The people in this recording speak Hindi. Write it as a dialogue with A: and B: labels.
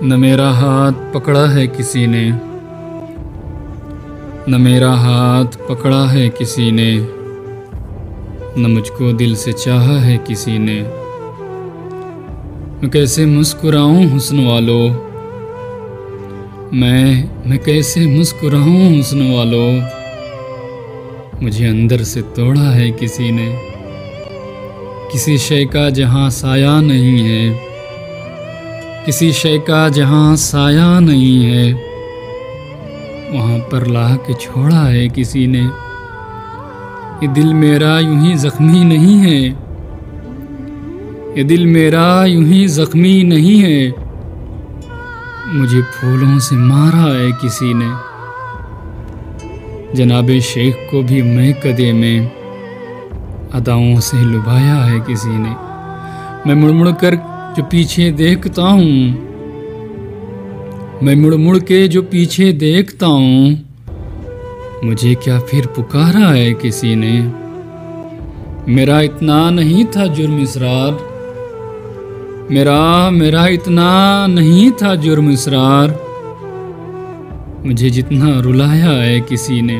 A: न मेरा हाथ पकड़ा है किसी ने, न मेरा हाथ पकड़ा है किसी ने, न मुझको दिल से चाहा है किसी ने। मैं कैसे मुस्कुराऊं हुस्न वालों, मैं कैसे मुस्कुराऊं हुस्न वालों, मुझे अंदर से तोड़ा है किसी ने। किसी शय का जहाँ साया नहीं है, किसी शय का जहाँ साया नहीं है, वहाँ पर ला के छोड़ा है किसी ने। ये दिल मेरा यूं ही जख्मी नहीं है, ये दिल मेरा यूं ही जख्मी नहीं है, मुझे फूलों से मारा है किसी ने। जनाबे शेख को भी मैं कदे में अदाओं से लुभाया है किसी ने। मैं मुड़ मुड़ कर जो पीछे देखता हूँ, मैं मुड़ मुड़ के जो पीछे देखता हूँ, मुझे क्या फिर पुकारा है किसी ने। मेरा इतना नहीं था जुर्म इसरार, मेरा इतना नहीं था जुर्म इसरार, मुझे जितना रुलाया है किसी ने।